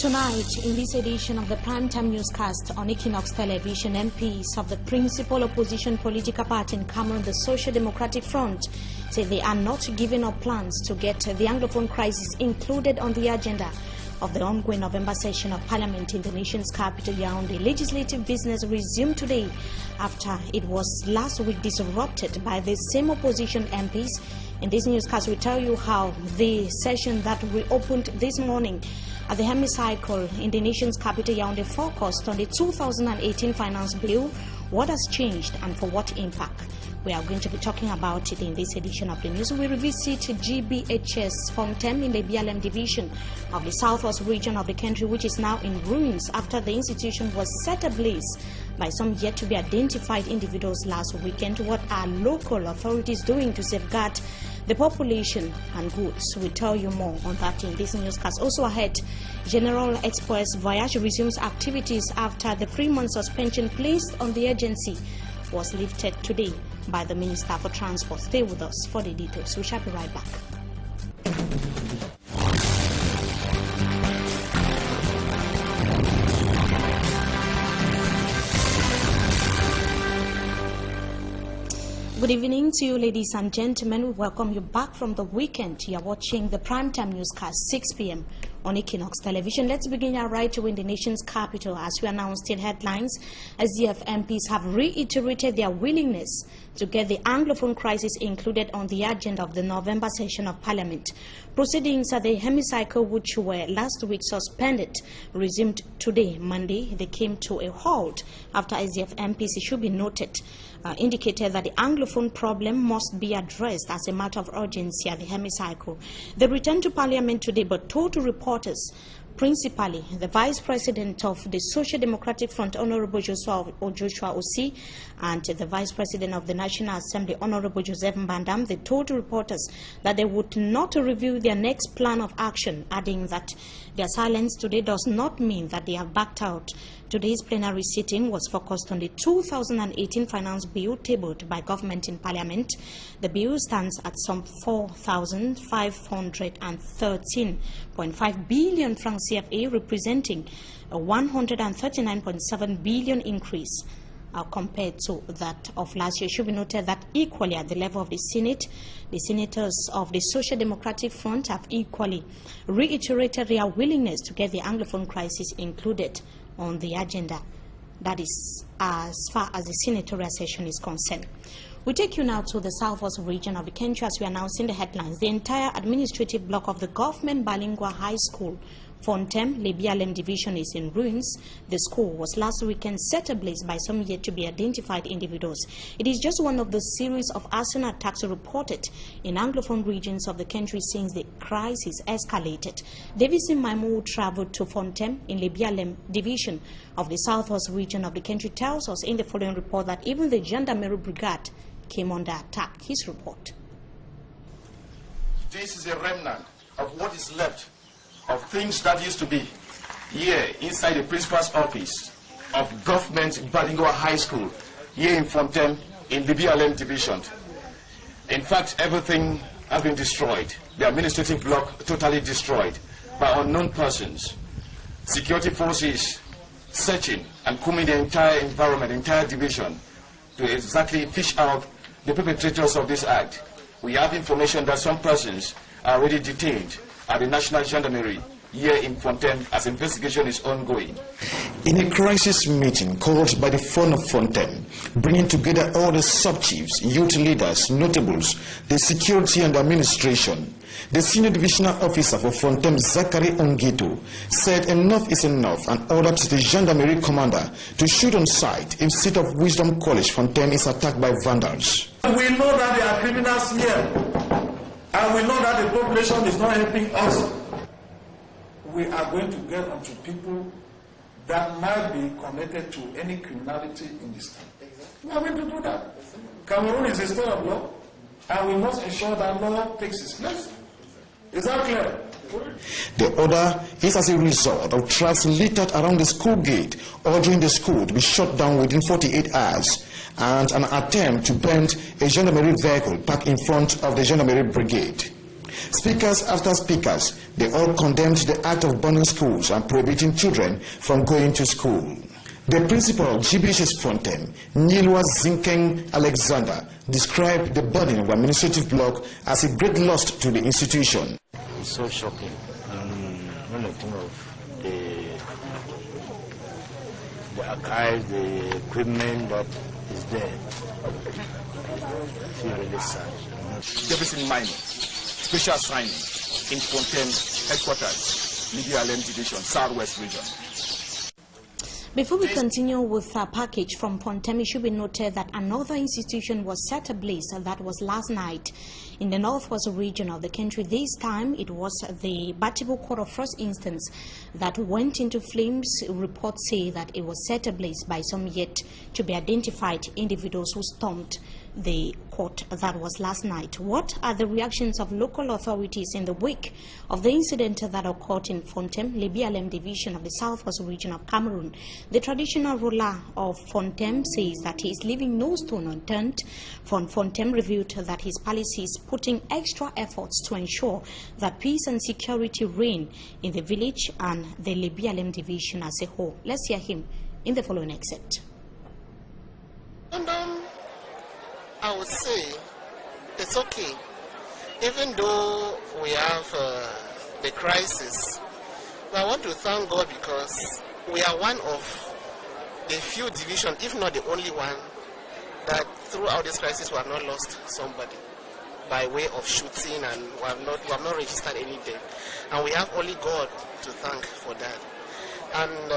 Tonight, in this edition of the primetime newscast on Equinox Television, MPs of the principal opposition political party in Cameroon, the Social Democratic Front, say they are not giving up plans to get the Anglophone crisis included on the agenda of the ongoing November session of Parliament in the nation's capital, Yaoundé. Legislative business resumed today after it was last week disrupted by the same opposition MPs. In this newscast, we tell you how the session that reopened this morning at the hemicycle in the nation's capital, Yaoundé, focused on the 2018 finance bill, what has changed and for what impact. We are going to be talking about it in this edition of the news. We revisit GBHS Fontem in the BLM division of the southwest region of the country, which is now in ruins after the institution was set ablaze by some yet to be identified individuals last weekend. What are local authorities doing to safeguard the population and goods? We'll tell you more on that in this newscast. Also ahead, General Express Voyage resumes activities after the 3-month suspension placed on the agency was lifted today by the Minister for Transport. Stay with us for the details. We shall be right back. Good evening to you, ladies and gentlemen. We welcome you back from the weekend. You are watching the primetime newscast, 6 p.m. on Equinox Television. Let's begin our right to in the nation's capital. As we announced in headlines, SDF MPs have reiterated their willingness to get the Anglophone crisis included on the agenda of the November session of Parliament. Proceedings at the hemicycle, which were last week suspended, resumed today, Monday. They came to a halt after SDF MPs, it should be noted, indicated that the Anglophone problem must be addressed as a matter of urgency at the hemicycle. They returned to Parliament today but told to reporters, principally the Vice President of the Social Democratic Front, Honorable Joshua Osi, and the Vice President of the National Assembly, Honorable Joseph Mbandam, they told reporters that they would not review their next plan of action, adding that their silence today does not mean that they have backed out. Today's plenary sitting was focused on the 2018 finance bill tabled by government in Parliament. The bill stands at some 4,513.5 billion francs CFA, representing a 139.7 billion increase compared to that of last year. It should be noted that equally at the level of the Senate, the senators of the Social Democratic Front have equally reiterated their willingness to get the Anglophone crisis included on the agenda. That is as far as the senatorial session is concerned. We take you now to the southwest region of the country. As we announced in the headlines, the entire administrative block of the government bilingual high school Fontem, the BLM division, is in ruins. The school was last weekend set ablaze by some yet to be identified individuals. It is just one of the series of arson attacks reported in Anglophone regions of the country since the crisis escalated. Davison Maimu traveled to Fontem in the BLM division of the southwest region of the country, tells us in the following report that even the Gendarmerie Brigade came under attack. His report. This is a remnant of what is left of things that used to be here inside the principal's office of government bilingual high school here in Fontem in the BLM division. In fact, everything has been destroyed. The administrative block totally destroyed by unknown persons. Security forces searching and combing the entire environment, entire division, to exactly fish out the perpetrators of this act. We have information that some persons are already detained at the National Gendarmerie here in Fontem as investigation is ongoing. In a crisis meeting called by the Front of Fontem, bringing together all the sub-chiefs, youth leaders, notables, the security and administration, the senior divisional officer for Fontem, Zachary Ongeto, said enough is enough and ordered the gendarmerie commander to shoot on sight if Seat of Wisdom College Fontem is attacked by vandals. We know that there are criminals here, and we know that the population is not helping us. We are going to get onto people that might be connected to any criminality in this country. We are going to do that. Cameroon is a state of law, and we must ensure that law takes its place. Is that clear? The order is as a result of traps littered around the school gate, ordering the school to be shut down within 48 hours, and an attempt to burn a gendarmerie vehicle parked in front of the gendarmerie brigade. Speakers after speakers, they all condemned the act of burning schools and prohibiting children from going to school. The principal of GBHS Fontaine, Nilwa Zinkeng Alexander, described the burning of administrative block as a great loss to the institution. It's so shocking. When I think of the archives, the equipment that is there, I feel really sad. Deficit mining, special signing in Fontaine headquarters, Media Alem Division, Southwest Region. Before we continue with our package from Fontaine, it should be noted that another institution was set ablaze. That was last night in the northwest region of the country. This time it was the Batibu Court of First Instance that went into flames. Reports say that it was set ablaze by some yet to be identified individuals who stormed the court. That was last night. What are the reactions of local authorities in the wake of the incident that occurred in Fontaine, Lebialem Division of the southwest region of Cameroon? The traditional ruler of Fontaine says that he is leaving no stone unturned. Fontaine revealed that his palace is putting extra efforts to ensure that peace and security reign in the village and the Lebialem Division as a whole. Let's hear him in the following excerpt. And I would say it's okay, even though we have the crisis. But I want to thank God because we are one of the few divisions, if not the only one, that throughout this crisis we have not lost somebody by way of shooting, and we have not registered any death. And we have only God to thank for that. And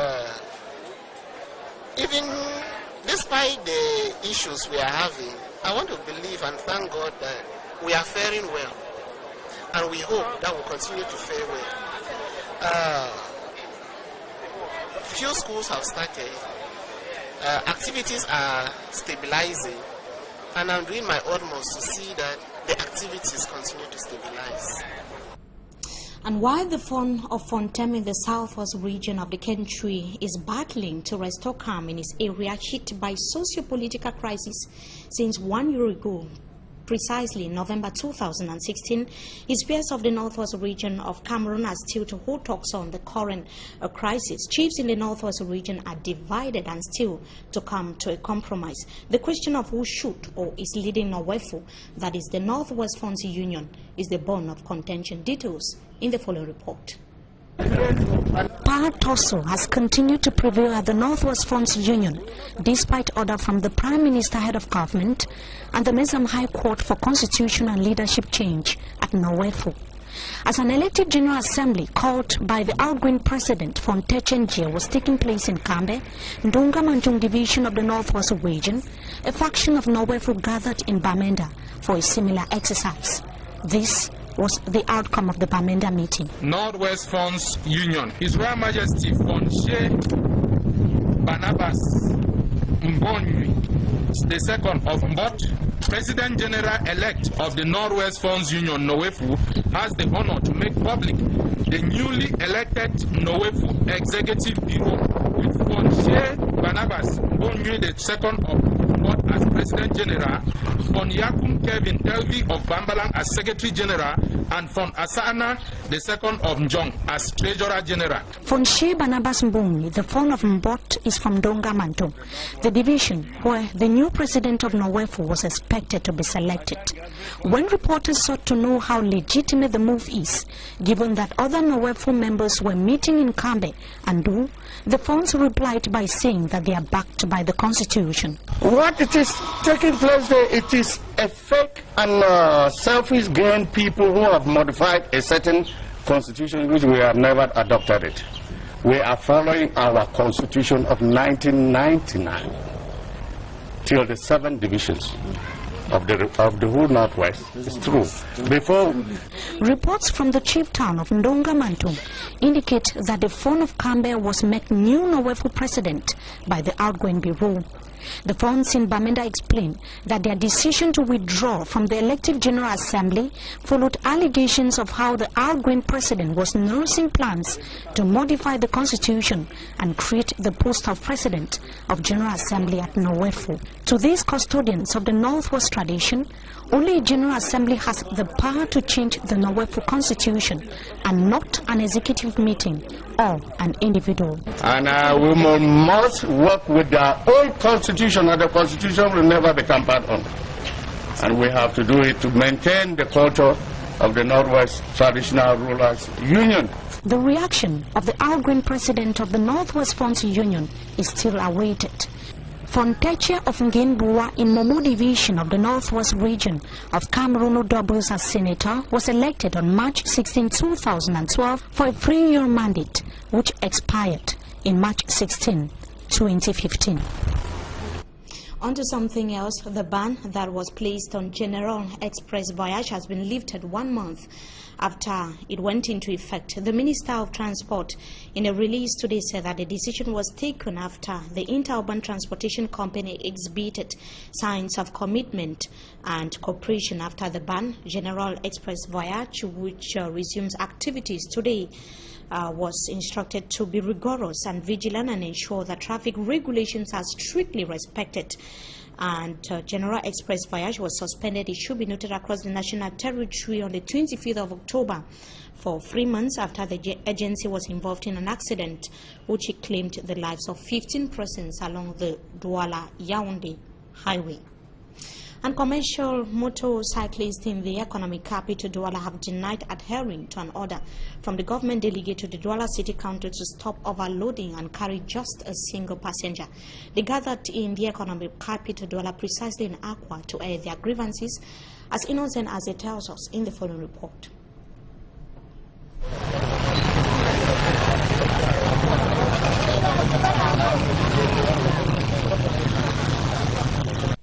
even despite the issues we are having, I want to believe and thank God that we are faring well, and we hope that we'll continue to fare well. Few schools have started, activities are stabilizing, and I'm doing my utmost to see that the activities continue to stabilize. And while the fund of Fontaine in the southwest region of the country is battling to restore calm in its area hit by socio-political crisis since 1 year ago, precisely in November 2016, its peers of the northwest region of Cameroon are still to hold talks on the current crisis. Chiefs in the northwest region are divided and still to come to a compromise. The question of who should or is leading NOWEFO, that is the Northwest Funds Union, is the bone of contention. Details in the following report. Power tussle has continued to prevail at the Northwest Funds Union, despite order from the Prime Minister, head of government, and the Mezam High Court for constitutional and leadership change at NOWEFO. As an elected General Assembly called by the outgoing President Fontechenjie was taking place in Kambe, Ndonga Mantung Division of the Northwest Region, a faction of NOWEFO gathered in Bamenda for a similar exercise. This was the outcome of the Bamenda meeting. Northwest Funds Union, His Royal Majesty Fonche Barnabas Mbonyi, the second of Mbot, President General-elect of the Northwest Funds Union, NOWEFO, has the honor to make public the newly elected NOWEFO Executive Bureau with Fonche Barnabas Mbonyi, the second of Mbot as President General, Fon Yakum Kevin Telvi of Bambalang as Secretary General, and Fon Asana, the second of Njong, as Treasurer General. Fonche Barnabas Mbonyi, the fon of Mbot, is from Ndonga Mantung, the division where the new president of NOWEFO was expected to be selected. When reporters sought to know how legitimate the move is, given that other NOWEFO members were meeting in Kambe and Do, the funds replied by saying that they are backed by the Constitution. What it is taking place there, it is a fake and selfish gain people who have modified a certain constitution which we have never adopted it. We are following our constitution of 1999 till the 7 divisions of the whole Northwest. It's true. Before reports from the chief town of Ndonga Mantung indicate that the fon of Kambe was made new NOWEFO president by the outgoing bureau. The fronts in Bamenda explained that their decision to withdraw from the elective General Assembly followed allegations of how the outgoing president was nursing plans to modify the constitution and create the post of president of General Assembly at Nowefo. To these custodians of the Northwest tradition, only a General Assembly has the power to change the Nowefo constitution and not an executive meeting or an individual. And we must work with the old constitution, and the constitution will never be tampered on. And we have to do it to maintain the culture of the Northwest Traditional Rulers Union. The reaction of the outgoing president of the Northwest Fronts Union is still awaited. Fontecha of Ngenbua in Momo Division of the Northwest Region of Cameroon doubles as senator was elected on March 16, 2012 for a 3-year mandate which expired in March 16, 2015. On to something else, the ban that was placed on General Express voyage has been lifted 1 month after it went into effect. The Minister of Transport, in a release today, said that the decision was taken after the Interurban Transportation Company exhibited signs of commitment and cooperation after the ban. General Express voyage, which resumes activities today, was instructed to be rigorous and vigilant and ensure that traffic regulations are strictly respected. And General Express voyage was suspended, it should be noted, across the national territory on the 25th of October for 3 months after the agency was involved in an accident which claimed the lives of 15 persons along the Douala-Yaoundé highway. And commercial motorcyclists in the economic capital Douala have denied adhering to an order from the government delegate to the Douala City Council to stop overloading and carry just a single passenger. They gathered in the economic capital Douala precisely in Aqua to air their grievances, as innocent as it tells us in the following report.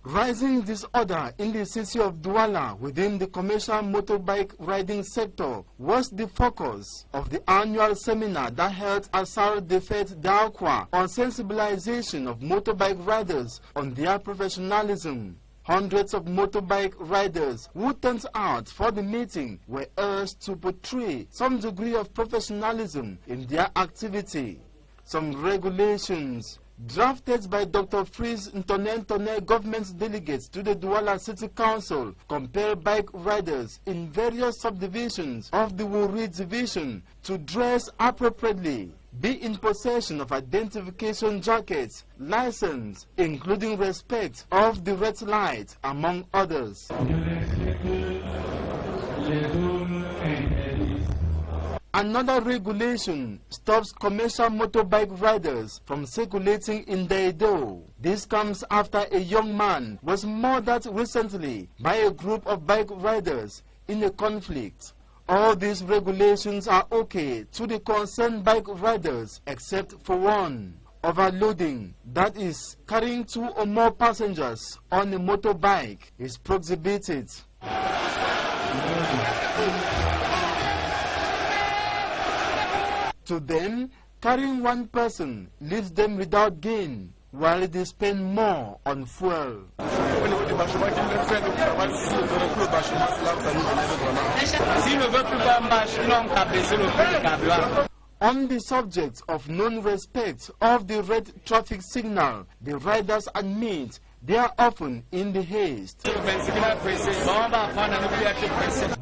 Rising disorder in the city of Douala within the commercial motorbike riding sector was the focus of the annual seminar that held at Salle de Fête d'Aqua on sensibilization of motorbike riders on their professionalism. Hundreds of motorbike riders who turned out for the meeting were urged to portray some degree of professionalism in their activity. Some regulations drafted by Dr. Freeze Ntone government delegates to the Douala City Council compel bike riders in various subdivisions of the Wuri division to dress appropriately, be in possession of identification jackets, license, including respect of the red light, among others. Another regulation stops commercial motorbike riders from circulating in Daido. This comes after a young man was murdered recently by a group of bike riders in a conflict. All these regulations are okay to the concerned bike riders except for one: overloading, that is, carrying 2 or more passengers on a motorbike, is prohibited. To them, carrying one person leaves them without gain, while they spend more on fuel. On the subject of non-respect of the red traffic signal, the riders admit they are often in the haste.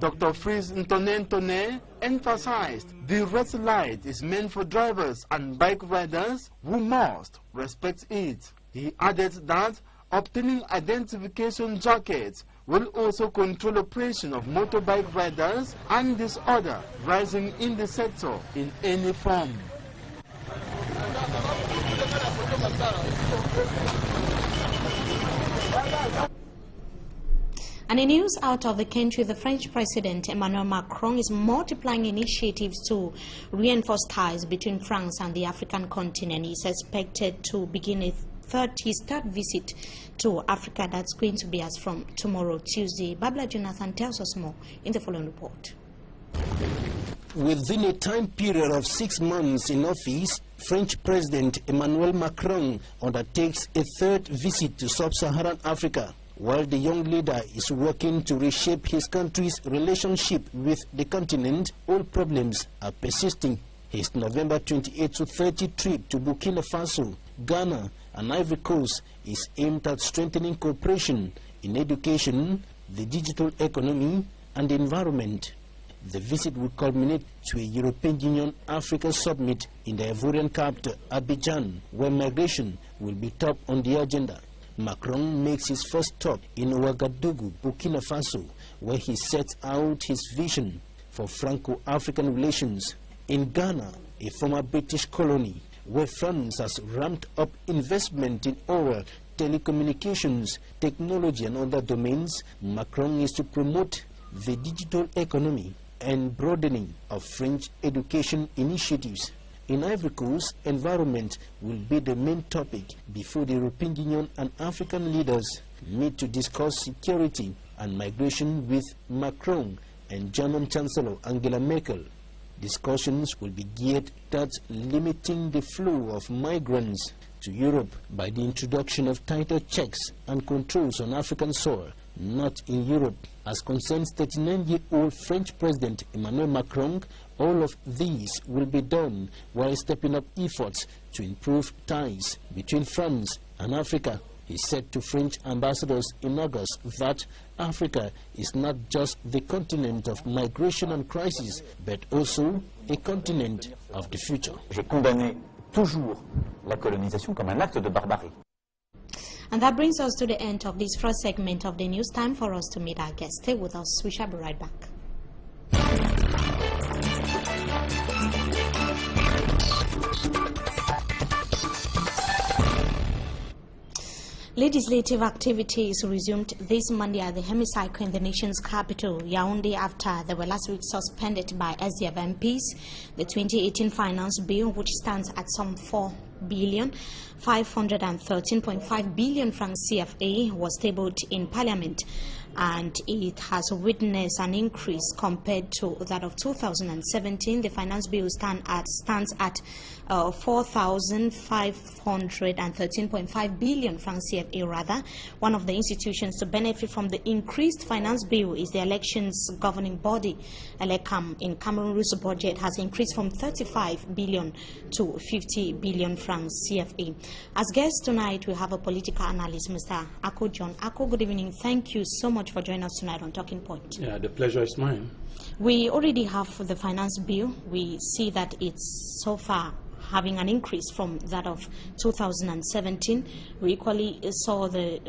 Dr. Freeze Ntone emphasized the red light is meant for drivers and bike riders who must respect it. He added that obtaining identification jackets will also control operation of motorbike riders and disorder rising in the sector in any form. And in news out of the country, the French President Emmanuel Macron is multiplying initiatives to reinforce ties between France and the African continent. He is expected to begin his third visit to Africa that's going to be as from tomorrow, Tuesday. Babla Jonathan tells us more in the following report. Within a time period of 6 months in office, French President Emmanuel Macron undertakes a third visit to sub-Saharan Africa. While the young leader is working to reshape his country's relationship with the continent, all problems are persisting. His November 28 to 30 trip to Burkina Faso, Ghana, and Ivory Coast is aimed at strengthening cooperation in education, the digital economy, and the environment. The visit will culminate to a European Union-Africa summit in the Ivorian capital, Abidjan, where migration will be top on the agenda. Macron makes his first stop in Ouagadougou, Burkina Faso, where he sets out his vision for Franco-African relations. In Ghana, a former British colony, where France has ramped up investment in oil, telecommunications, technology and other domains, Macron is to promote the digital economy and broadening of French education initiatives. In Ivory Coast, environment will be the main topic before the European Union and African leaders meet to discuss security and migration with Macron and German Chancellor Angela Merkel. Discussions will be geared towards limiting the flow of migrants to Europe by the introduction of tighter checks and controls on African soil, not in Europe. As concerns 39-year-old French President Emmanuel Macron, all of these will be done while stepping up efforts to improve ties between France and Africa. He said to French ambassadors in August that Africa is not just the continent of migration and crisis, but also a continent of the future. J'ai condamné toujours la colonisation comme un acte de barbarie. And that brings us to the end of this first segment of the news. Time for us to meet our guests. Stay with us. We shall be right back. Legislative activities resumed this Monday at the hemicycle in the nation's capital, Yaoundé, after they were last week suspended by SDF MPs. The 2018 finance bill, which stands at some 4,513.5 billion francs CFA, was tabled in Parliament, and it has witnessed an increase compared to that of 2017. The finance bill stands at 4,513.5 billion francs CFA rather. One of the institutions to benefit from the increased finance bill is the elections governing body, ELECAM. In Cameroon, whose budget has increased from 35 billion to 50 billion francs CFA. As guests tonight, we have a political analyst, Mr. Ako John. Ako, good evening. Thank you so much for joining us tonight on Talking Point. Yeah, the pleasure is mine. We already have the finance bill. We see that it's so far having an increase from that of 2017. We equally saw the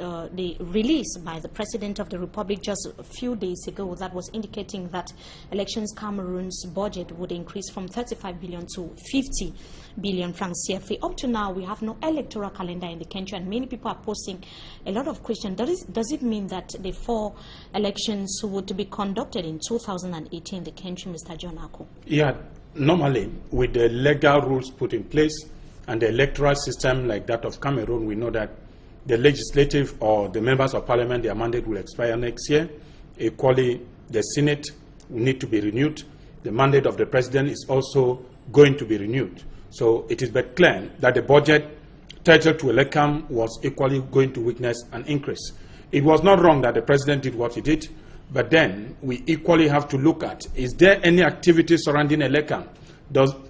release by the President of the Republic just a few days ago that was indicating that Elections Cameroon's budget would increase from 35 billion to 50 billion francs CFA. Up to now, we have no electoral calendar in the country, and many people are posing a lot of questions. Does it mean that the 4 elections would be conducted in 2018 in the country, Mr. John Ako? Yeah. Normally, with the legal rules put in place and the electoral system like that of Cameroon, we know that the legislative or the members of parliament, their mandate will expire next year. Equally, the Senate will need to be renewed. The mandate of the president is also going to be renewed. So it is but clear that the budget titled to ELECAM was equally going to witness an increase. It was not wrong that the president did what he did. But then we equally have to look at, is there any activity surrounding ELECAM?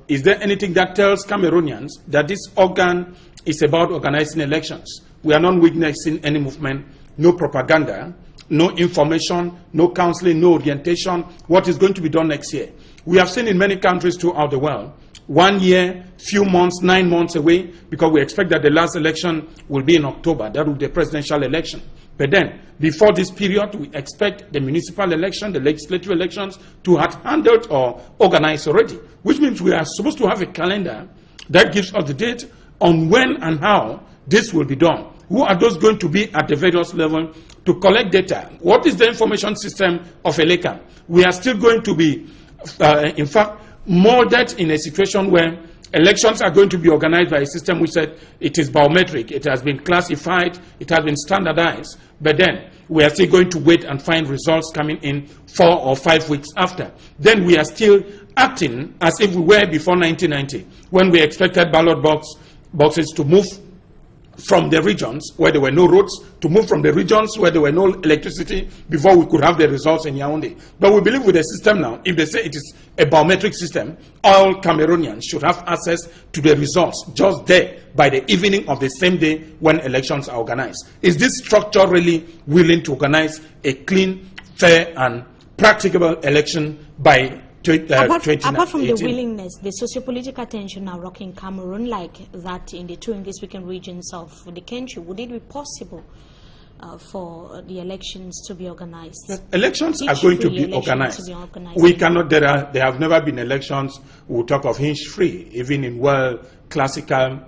Is there anything that tells Cameroonians that this organ is about organizing elections? We are not witnessing any movement, no propaganda, no information, no counseling, no orientation. What is going to be done next year? We have seen in many countries throughout the world, 1 year, few months, 9 months away, because we expect that the last election will be in October. That will be the presidential election. But then, before this period, we expect the municipal election, the legislative elections to have handled or organized already, which means we are supposed to have a calendar that gives us the date on when and how this will be done. Who are those going to be at the various levels to collect data? What is the information system of ELECAM? We are still going to be, in fact, molded in a situation where elections are going to be organized by a system which said it is biometric, it has been classified, it has been standardized, but then we are still going to wait and find results coming in 4 or 5 weeks after. Then we are still acting as if we were before 1990, when we expected ballot boxes to move from the regions where there were no roads, to move from the regions where there were no electricity before we could have the results in Yaoundé. But we believe with the system now, if they say it is a biometric system, all Cameroonians should have access to the results just there by the evening of the same day when elections are organized. Is this structure really willing to organize a clean, fair, and practicable election by apart from the willingness, the socio-political tension now rocking Cameroon like that in the two English-speaking regions of the country, would it be possible for the elections to be organized? Yes, elections are going to be organized. We cannot, there have never been elections, we'll talk of hinge-free, even in world classical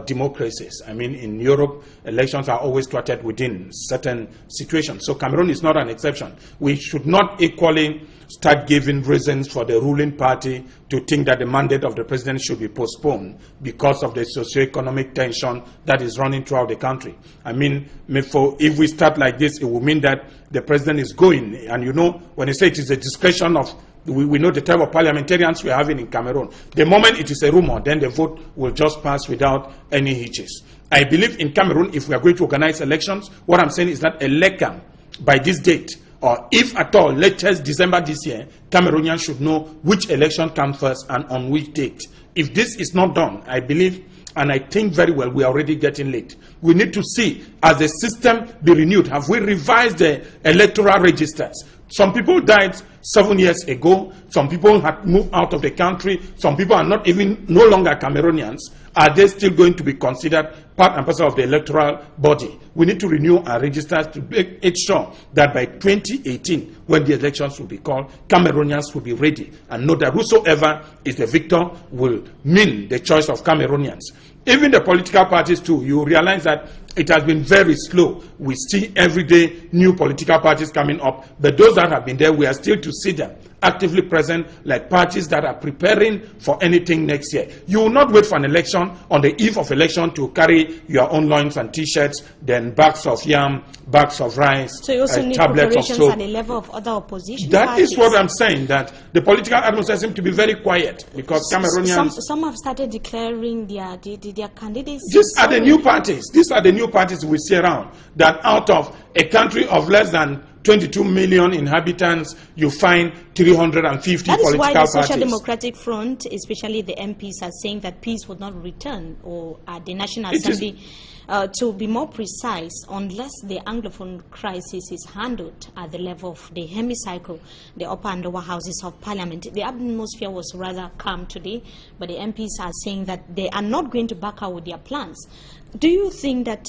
democracies. I mean, in Europe, elections are always thwarted within certain situations. So Cameroon is not an exception. We should not equally start giving reasons for the ruling party to think that the mandate of the president should be postponed because of the socio-economic tension that is running throughout the country. I mean, MEFO, if we start like this, it will mean that the president is going. And you know, when you say it is a discretion of, we know the type of parliamentarians we are having in Cameroon. The moment it is a rumor, then the vote will just pass without any hitches. I believe in Cameroon, if we are going to organize elections, what I'm saying is that election by this date, or if at all, latest December this year, Cameroonians should know which election comes first and on which date. If this is not done, I believe, and I think very well, we are already getting late. We need to see, as the system be renewed, have we revised the electoral registers? Some people died 7 years ago. Some people had moved out of the country. Some people are not even, no longer Cameroonians. Are they still going to be considered part and parcel of the electoral body? We need to renew our registers to make sure that by 2018, when the elections will be called, Cameroonians will be ready and know that whosoever is the victor will mean the choice of Cameroonians. Even the political parties too, you realize that it has been very slow. We see every day new political parties coming up, but those that have been there, we are still to see them actively present, like parties that are preparing for anything next year. You will not wait for an election on the eve of election to carry your own loins and t-shirts, then bags of yam, bags of rice, so you also need tablets of soap. At the level of other opposition That parties. is what I'm saying, that the political atmosphere seems to be very quiet because Cameroonians... Some have started declaring their candidates. These are the new parties. These are the new parties we see around, that out of a country of less than 22 million inhabitants, you find 350 political parties. That is why the Social Democratic Front, especially the MPs, are saying that peace would not return, or at the National Assembly, to be more precise, unless the Anglophone crisis is handled at the level of the hemicycle, the upper and lower houses of Parliament. The atmosphere was rather calm today, but the MPs are saying that they are not going to back out with their plans. Do you think that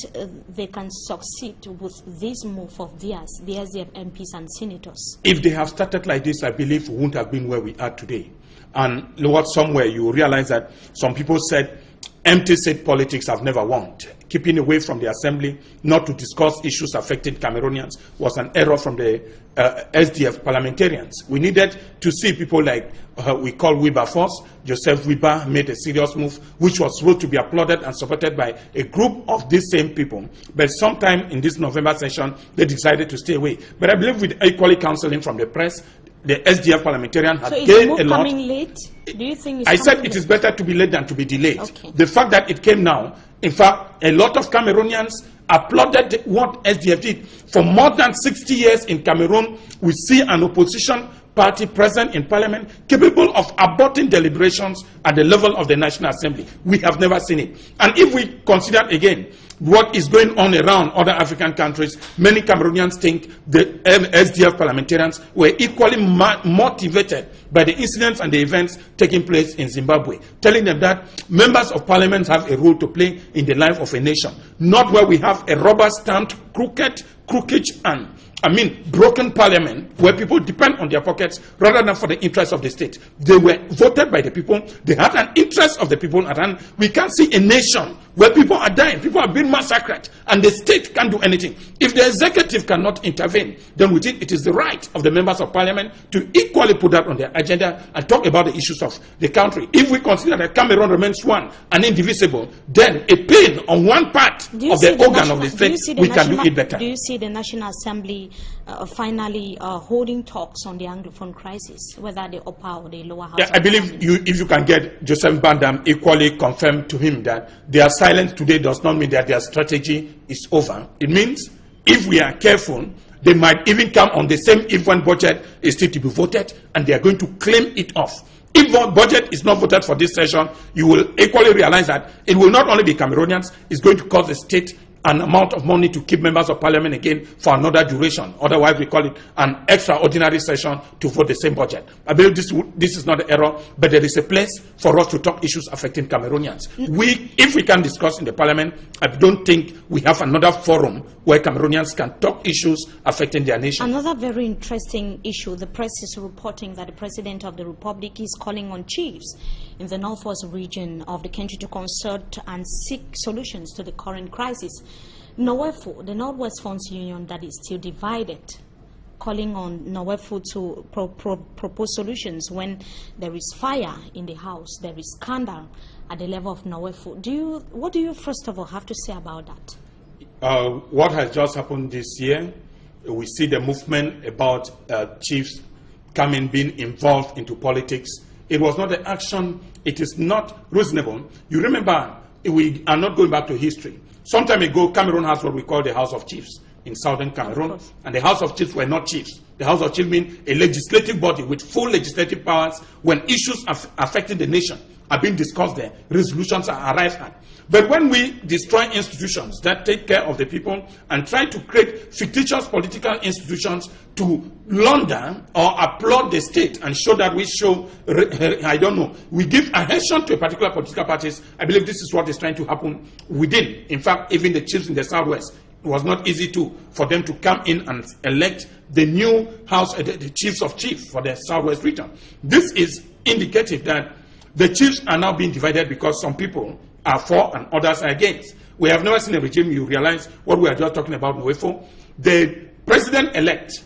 they can succeed with this move of theirs, the SDF MPs and senators? If they have started like this, I believe we wouldn't have been where we are today. And Lord, somewhere you realize that some people said empty seat politics have never won. Keeping away from the assembly, not to discuss issues affecting Cameroonians, was an error from the SDF parliamentarians. We needed to see people like we call Wilberforce. Joseph Weber made a serious move, which was supposed to be applauded and supported by a group of these same people. But sometime in this November session, they decided to stay away. But I believe with equally counseling from the press, the SDF parliamentarian had gained a lot. Coming late? Do you think it's I said late? It is better to be late than to be delayed. Okay. The fact that it came now, in fact, a lot of Cameroonians applauded what SDF did. For more than 60 years in Cameroon, we see an opposition party present in parliament capable of aborting deliberations at the level of the National Assembly. We have never seen it. And if we consider again what is going on around other African countries, many Cameroonians think the SDF parliamentarians were equally motivated by the incidents and the events taking place in Zimbabwe, telling them that members of parliament have a role to play in the life of a nation, not where we have a rubber-stamped, crooked, and broken parliament where people depend on their pockets rather than for the interests of the state. They were voted by the people. They had an interest of the people at hand. We can't see a nation where people are dying, people are being massacred, and the state can't do anything. If the executive cannot intervene, then we think it is the right of the members of parliament to equally put that on their agenda and talk about the issues of the country. If we consider that Cameroon remains one and indivisible, then a pain on one part of the organ of the state, we can do it better. Do you see the National Assembly finally holding talks on the Anglophone crisis, whether the upper or the lower house? Yeah, I believe if you can get Joseph Bandam equally confirm to him that their silence today does not mean that their strategy is over. It means if we are careful, they might even come on the same eve when budget is still to be voted, and they are going to claim it off. If the budget is not voted for this session, you will equally realize that it will not only be Cameroonians, it's going to cost the state an amount of money to keep members of parliament again for another duration. Otherwise, we call it an extraordinary session to vote the same budget. I believe this is not the error, but there is a place for us to talk issues affecting Cameroonians. If we can discuss in the parliament, I don't think we have another forum where Cameroonians can talk issues affecting their nation. Another very interesting issue, the press is reporting that the President of the Republic is calling on chiefs in the northwest region of the country to consult and seek solutions to the current crisis. NOWEFO, the Northwest Funds Union that is still divided, calling on NOWEFO to propose solutions when there is fire in the house, there is scandal at the level of NOWEFO. What do you first of all have to say about that? What has just happened this year, we see the movement about chiefs being involved into politics. It was not the action, it is not reasonable. You remember, we are not going back to history. Some time ago, Cameroon has what we call the House of Chiefs in southern Cameroon, and the House of Chiefs were not chiefs. The House of Chiefs means a legislative body with full legislative powers. When issues affecting the nation are being discussed there, resolutions are arrived at. But when we destroy institutions that take care of the people and try to create fictitious political institutions to launder or applaud the state and show that we show, I don't know, we give adhesion to a particular political parties, I believe this is what is trying to happen within. In fact, even the chiefs in the southwest, it was not easy for them to come in and elect the new house, the chiefs of chiefs for the southwest region. This is indicative that the chiefs are now being divided because some people are for and others are against. We have never seen a regime, you realize what we are just talking about, NOWEFO. The president-elect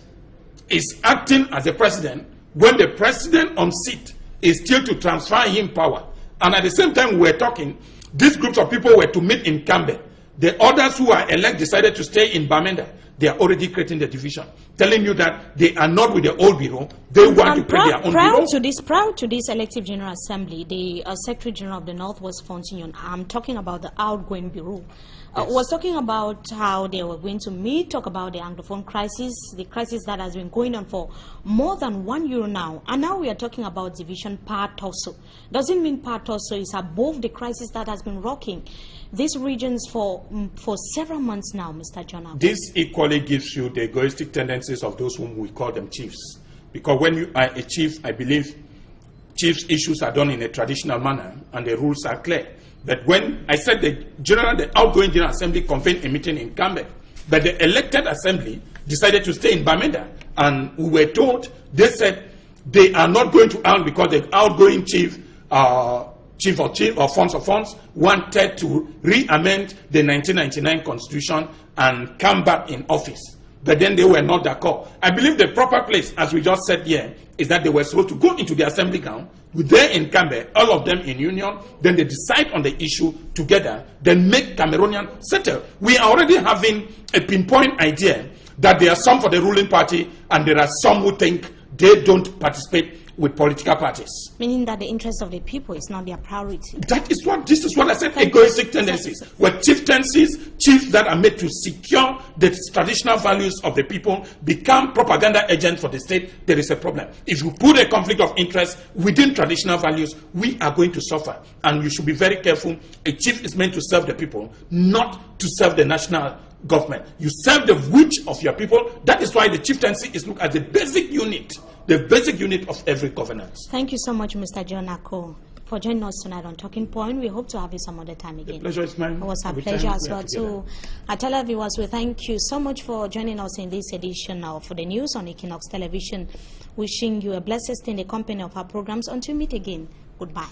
is acting as a president when the president on seat is still to transfer him power. And at the same time we were talking, these groups of people were to meet in Cambe. The others who are elect decided to stay in Bamenda. They are already creating the division, telling you that they are not with the old bureau. They want to create their own bureau. Prior to this elective General Assembly, the Secretary General of the Northwest Funds Union, I'm talking about the outgoing bureau, was talking about how they were going to meet, talk about the Anglophone crisis, the crisis that has been going on for more than 1 year now. And now we are talking about division part also. Doesn't mean part also is above the crisis that has been rocking these regions for several months now, Mr. Jonah. This equally gives you the egoistic tendencies of those whom we call them chiefs. Because when you are a chief, I believe chiefs' issues are done in a traditional manner and the rules are clear. But when I said the outgoing General Assembly convened a meeting in Cambe, but the elected assembly decided to stay in Bamenda, and we were told, they said they are not going to out because the outgoing chief of funds wanted to re-amend the 1999 constitution and come back in office. But then they were not d'accord. I believe the proper place, as we just said here, is that they were supposed to go into the assembly ground, there in Cambe, all of them in union, then they decide on the issue together, then make Cameroonian settle. We are already having a pinpoint idea that there are some for the ruling party and there are some who think they don't participate with political parties. Meaning that the interest of the people is not their priority. This is what I said, egoistic tendencies. Where chieftaincies, chiefs that are made to secure the traditional values of the people, become propaganda agents for the state, there is a problem. If you put a conflict of interest within traditional values, we are going to suffer. And you should be very careful. A chief is meant to serve the people, not to serve the national government. You serve the wish of your people. That is why the chieftaincy is looked at the basic unit of every governance. Thank you so much, Mr. John Ako, for joining us tonight on Talking Point. We hope to have you some other time again. The pleasure is mine. It was a pleasure as well. To our televiewers, we thank you so much for joining us in this edition of the news on Equinox Television. Wishing you a blessed stay in the company of our programs. Until we meet again, goodbye.